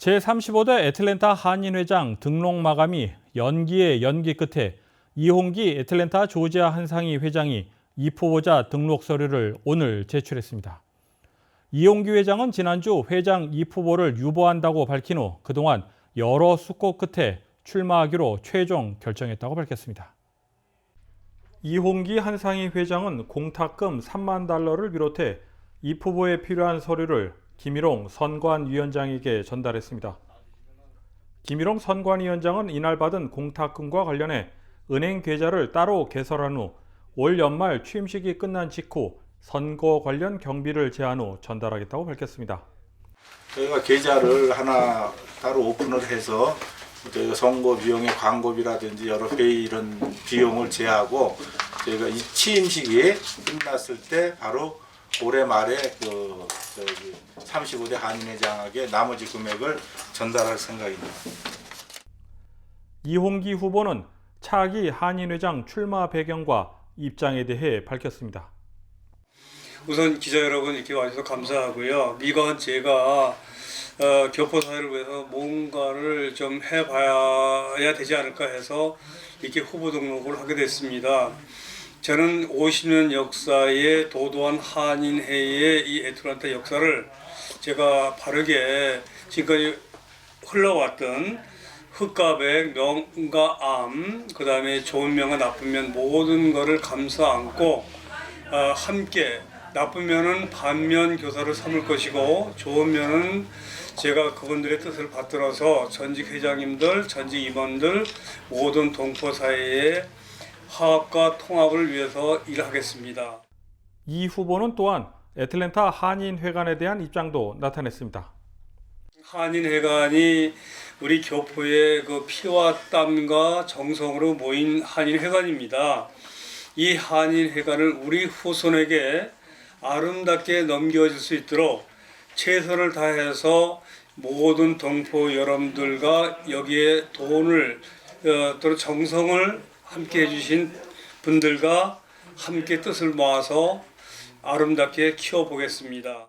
제35대 애틀랜타 한인회장 등록 마감이 연기에 연기 끝에 이홍기 애틀랜타 조지아 한상희 회장이 입후보자 등록 서류를 오늘 제출했습니다. 이홍기 회장은 지난주 회장 입후보를 유보한다고 밝힌 후 그동안 여러 숙고 끝에 출마하기로 최종 결정했다고 밝혔습니다. 이홍기 한상희 회장은 공탁금 3만 달러를 비롯해 입후보에 필요한 서류를 김일홍 선관위원장에게 전달했습니다. 김일홍 선관위원장은 이날 받은 공탁금과 관련해 은행 계좌를 따로 개설한 후 올 연말 취임식이 끝난 직후 선거 관련 경비를 제한 후 전달하겠다고 밝혔습니다. 저희가 계좌를 하나 따로 오픈을 해서 저희가 선거 비용의 광고비라든지 여러 회의 이런 비용을 제하고 저희가 이 취임식이 끝났을 때 바로 올해 말에 35대 한인회장에게 나머지 금액을 전달할 생각입니다. 이홍기 후보는 차기 한인회장 출마 배경과 입장에 대해 밝혔습니다. 우선 기자 여러분 이렇게 와주셔서 감사하고요. 이건 제가 교포 사회를 위해서 뭔가를 좀 해봐야 되지 않을까 해서 이렇게 후보 등록을 하게 됐습니다. 저는 50년 역사의 도도한 한인회의 이 애틀랜타 역사를 제가 바르게 지금까지 흘러왔던 흑과 백, 명과 암, 그 다음에 좋은 면과 나쁜 면 모든 것을 감싸 안고 함께 나쁜 면은 반면 교사를 삼을 것이고 좋은 면은 제가 그분들의 뜻을 받들어서 전직 회장님들, 전직 임원들 모든 동포 사회의 화합과 통합을 위해서 일하겠습니다. 이 후보는 또한 애틀랜타 한인회관에 대한 입장도 나타냈습니다. 한인회관이 우리 교포의 그 피와 땀과 정성으로 모인 한인회관입니다. 이 한인회관을 우리 후손에게 아름답게 넘겨줄 수 있도록 최선을 다해서 모든 동포 여러분들과 여기에 돈을 또 정성을 함께 해주신 분들과 함께 뜻을 모아서 아름답게 키워보겠습니다.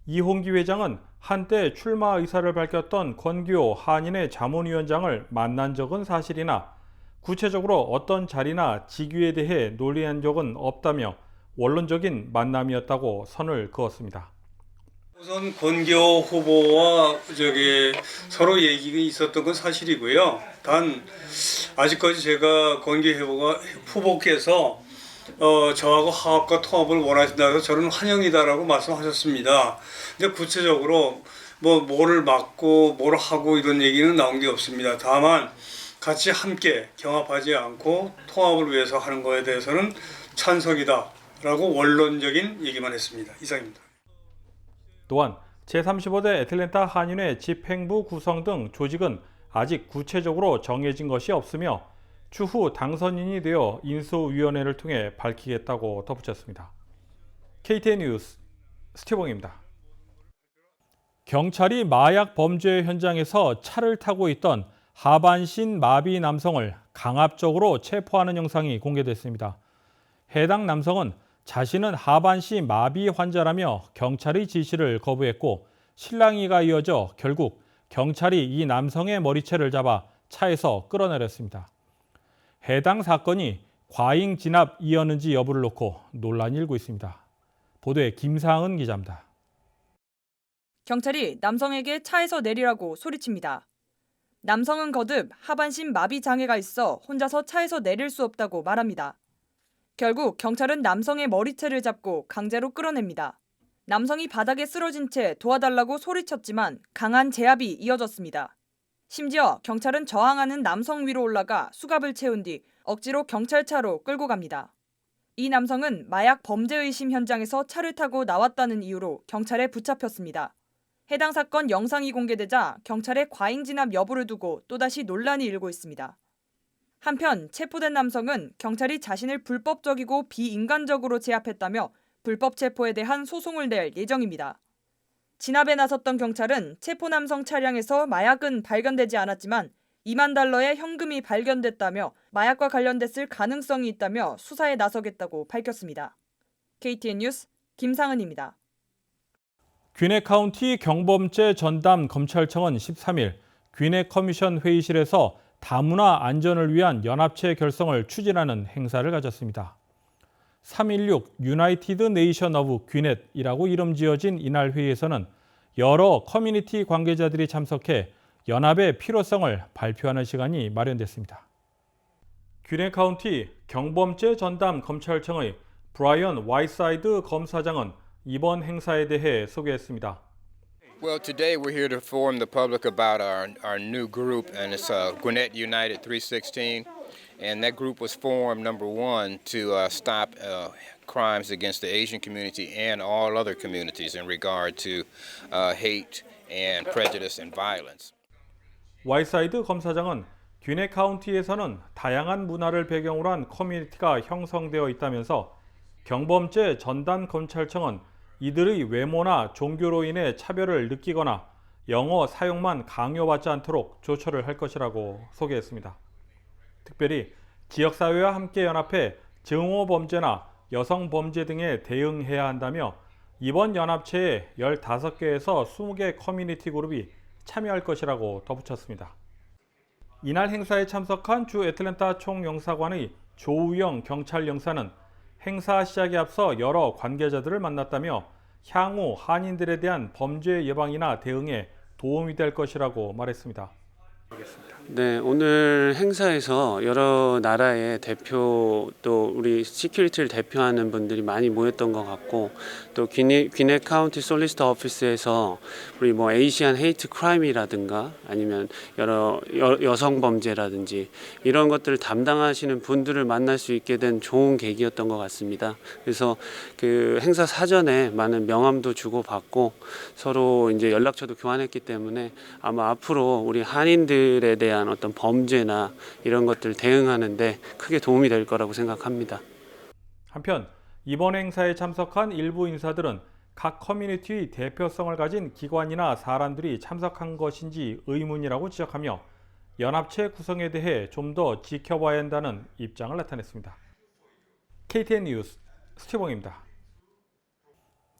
이홍기 회장은 한때 출마 의사를 밝혔던 권규호 한인회 자문위원장을 만난 적은 사실이나 구체적으로 어떤 자리나 직위에 대해 논의한 적은 없다며 원론적인 만남이었다고 선을 그었습니다. 우선 권규호 후보와 서로 얘기가 있었던 건 사실이고요. 단 아직까지 제가 권규호 후보께서 저하고 화합과 통합을 원하신다고 해서 저는 환영이다라고 말씀하셨습니다. 근데 구체적으로 뭐를 막고 뭘 하고 이런 얘기는 나온 게 없습니다. 다만 같이 함께 경합하지 않고 통합을 위해서 하는 거에 대해서는 찬성이다라고 원론적인 얘기만 했습니다. 이상입니다. 또한 제35대 애틀랜타 한인회 집행부 구성 등 조직은 아직 구체적으로 정해진 것이 없으며 추후 당선인이 되어 인수위원회를 통해 밝히겠다고 덧붙였습니다. KTN 뉴스 스티봉입니다. 경찰이 마약 범죄 현장에서 차를 타고 있던 하반신 마비 남성을 강압적으로 체포하는 영상이 공개됐습니다. 해당 남성은 자신은 하반신 마비 환자라며 경찰의 지시를 거부했고 실랑이가 이어져 결국 경찰이 이 남성의 머리채를 잡아 차에서 끌어내렸습니다. 해당 사건이 과잉 진압이었는지 여부를 놓고 논란이 일고 있습니다. 보도에 김상은 기자입니다. 경찰이 남성에게 차에서 내리라고 소리칩니다. 남성은 거듭 하반신 마비 장애가 있어 혼자서 차에서 내릴 수 없다고 말합니다. 결국 경찰은 남성의 머리채를 잡고 강제로 끌어냅니다. 남성이 바닥에 쓰러진 채 도와달라고 소리쳤지만 강한 제압이 이어졌습니다. 심지어 경찰은 저항하는 남성 위로 올라가 수갑을 채운 뒤 억지로 경찰차로 끌고 갑니다. 이 남성은 마약 범죄 의심 현장에서 차를 타고 나왔다는 이유로 경찰에 붙잡혔습니다. 해당 사건 영상이 공개되자 경찰의 과잉 진압 여부를 두고 또다시 논란이 일고 있습니다. 한편 체포된 남성은 경찰이 자신을 불법적이고 비인간적으로 제압했다며 불법 체포에 대한 소송을 낼 예정입니다. 진압에 나섰던 경찰은 체포 남성 차량에서 마약은 발견되지 않았지만 2만 달러의 현금이 발견됐다며 마약과 관련됐을 가능성이 있다며 수사에 나서겠다고 밝혔습니다. KTN 뉴스 김상은입니다. 귀내 카운티 경범죄 전담 검찰청은 13일 귀내 커미션 회의실에서 다문화 안전을 위한 연합체 결성을 추진하는 행사를 가졌습니다. 316 유나이티드 네이션 오브 귀넷이라고 이름 지어진 이날 회의에서는 여러 커뮤니티 관계자들이 참석해 연합의 필요성을 발표하는 시간이 마련됐습니다. 귀내 카운티 경범죄 전담 검찰청의 브라이언 와이사이드 검사장은 이번 행사에 대해 소개했습니다. Well, today we're here to inform the public about our new group, and it's Gwinnett United 316. And that group was formed, number one, to stop crimes against the Asian community and all other communities in regard to hate and prejudice and violence. 와이사이드 검사장은 귀내 카운티에서는 다양한 문화를 배경으로 한 커뮤니티가 형성되어 있다면서 경범죄 전담 검찰청은 이들의 외모나 종교로 인해 차별을 느끼거나 영어 사용만 강요받지 않도록 조처를 할 것이라고 소개했습니다. 특별히 지역사회와 함께 연합해 증오 범죄나 여성 범죄 등에 대응해야 한다며 이번 연합체에 15개에서 20개 커뮤니티 그룹이 참여할 것이라고 덧붙였습니다. 이날 행사에 참석한 주 애틀랜타 총영사관의 조우영 경찰영사는 행사 시작에 앞서 여러 관계자들을 만났다며 향후 한인들에 대한 범죄 예방이나 대응에 도움이 될 것이라고 말했습니다. 네, 오늘 행사에서 여러 나라의 대표 또 우리 시큐리티를 대표하는 분들이 많이 모였던 것 같고 또 귀넷 카운티 솔리스터 오피스에서 우리 뭐 에이시안 헤이트 크라임이라든가 아니면 여러 여성 범죄라든지 이런 것들을 담당하시는 분들을 만날 수 있게 된 좋은 계기였던 것 같습니다. 그래서 그 행사 사전에 많은 명함도 주고받고 서로 이제 연락처도 교환했기 때문에 아마 앞으로 우리 한인들에 대한 어떤 범죄나 이런 것들 대응하는데 크게 도움이 될 거라고 생각합니다. 한편 이번 행사에 참석한 일부 인사들은 각 커뮤니티의 대표성을 가진 기관이나 사람들이 참석한 것인지 의문이라고 지적하며 연합체 구성에 대해 좀 더 지켜봐야 한다는 입장을 나타냈습니다. KTN 뉴스 스티봉입니다.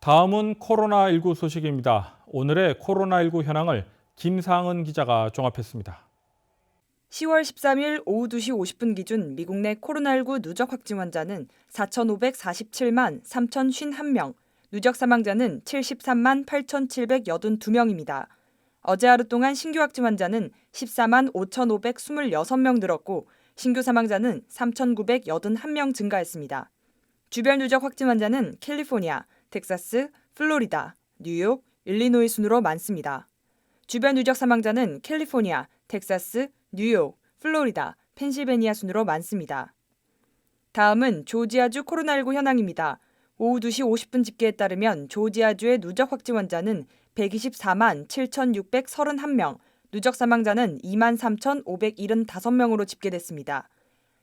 다음은 코로나19 소식입니다. 오늘의 코로나19 현황을 김상은 기자가 종합했습니다. 10월 13일 오후 2시 50분 기준 미국 내 코로나19 누적 확진 환자는 4,547만 3,051명, 누적 사망자는 73만 8,782명입니다. 어제 하루 동안 신규 확진 환자는 14만 5,526명 늘었고 신규 사망자는 3,981명 증가했습니다. 주별 누적 확진 환자는 캘리포니아, 텍사스, 플로리다, 뉴욕, 일리노이 순으로 많습니다. 주별 누적 사망자는 캘리포니아, 텍사스, 뉴욕, 플로리다, 펜실베니아 순으로 많습니다. 다음은 조지아주 코로나19 현황입니다. 오후 2시 50분 집계에 따르면 조지아주의 누적 확진 환자는 124만 7,631명, 누적 사망자는 2만 3,575명으로 집계됐습니다.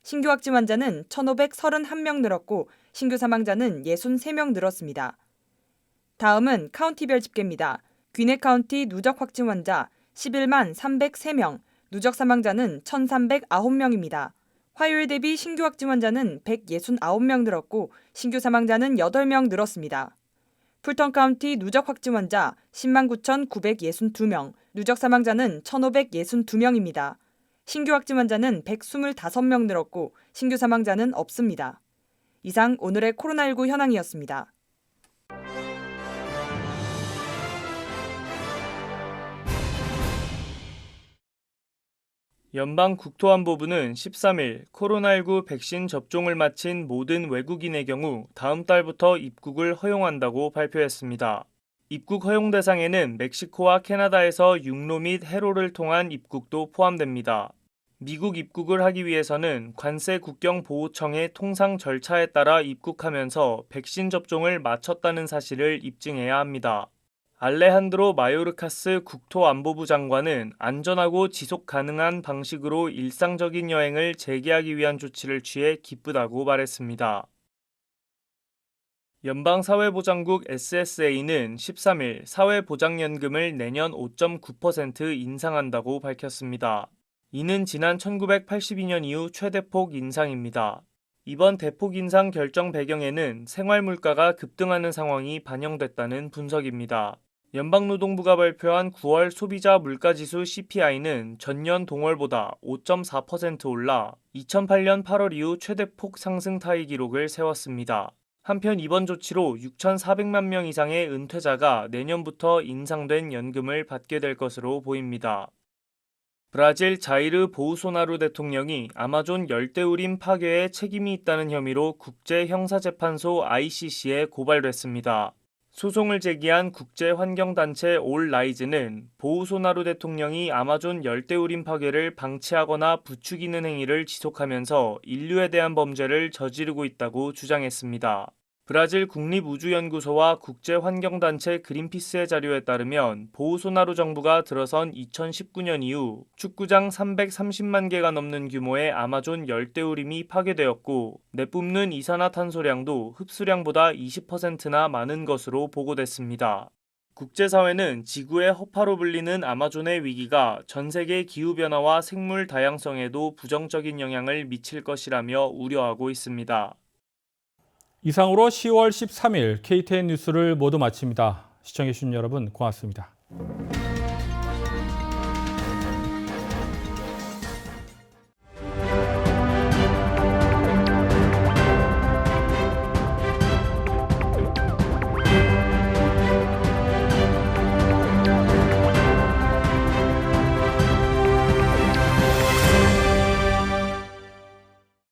신규 확진 환자는 1,531명 늘었고 신규 사망자는 63명 늘었습니다. 다음은 카운티별 집계입니다. 귀넷 카운티 누적 확진 환자 11만 303명, 누적 사망자는 1,309명입니다. 화요일 대비 신규 확진 환자는 169명 늘었고 신규 사망자는 8명 늘었습니다. 풀턴 카운티 누적 확진 환자 10만 9,962명, 누적 사망자는 1,562명입니다. 신규 확진 환자는 125명 늘었고 신규 사망자는 없습니다. 이상 오늘의 코로나19 현황이었습니다. 연방국토안보부는 13일 코로나19 백신 접종을 마친 모든 외국인의 경우 다음 달부터 입국을 허용한다고 발표했습니다. 입국 허용 대상에는 멕시코와 캐나다에서 육로 및 해로를 통한 입국도 포함됩니다. 미국 입국을 하기 위해서는 관세 국경보호청의 통상 절차에 따라 입국하면서 백신 접종을 마쳤다는 사실을 입증해야 합니다. 알레한드로 마요르카스 국토안보부 장관은 안전하고 지속 가능한 방식으로 일상적인 여행을 재개하기 위한 조치를 취해 기쁘다고 말했습니다. 연방사회보장국 SSA는 13일 사회보장연금을 내년 5.9% 인상한다고 밝혔습니다. 이는 지난 1982년 이후 최대폭 인상입니다. 이번 대폭 인상 결정 배경에는 생활물가가 급등하는 상황이 반영됐다는 분석입니다. 연방노동부가 발표한 9월 소비자 물가지수 CPI는 전년 동월보다 5.4% 올라 2008년 8월 이후 최대폭 상승 타이 기록을 세웠습니다. 한편 이번 조치로 6,400만 명 이상의 은퇴자가 내년부터 인상된 연금을 받게 될 것으로 보입니다. 브라질 자이르 보우소나루 대통령이 아마존 열대우림 파괴에 책임이 있다는 혐의로 국제형사재판소 ICC에 고발됐습니다. 소송을 제기한 국제환경단체 올라이즈는 보우소나루 대통령이 아마존 열대우림 파괴를 방치하거나 부추기는 행위를 지속하면서 인류에 대한 범죄를 저지르고 있다고 주장했습니다. 브라질 국립우주연구소와 국제환경단체 그린피스의 자료에 따르면 보우소나루 정부가 들어선 2019년 이후 축구장 330만 개가 넘는 규모의 아마존 열대우림이 파괴되었고 내뿜는 이산화탄소량도 흡수량보다 20%나 많은 것으로 보고됐습니다. 국제사회는 지구의 허파로 불리는 아마존의 위기가 전 세계 기후변화와 생물 다양성에도 부정적인 영향을 미칠 것이라며 우려하고 있습니다. 이상으로 10월 13일 KTN 뉴스를 모두 마칩니다. 시청해주신 여러분 고맙습니다.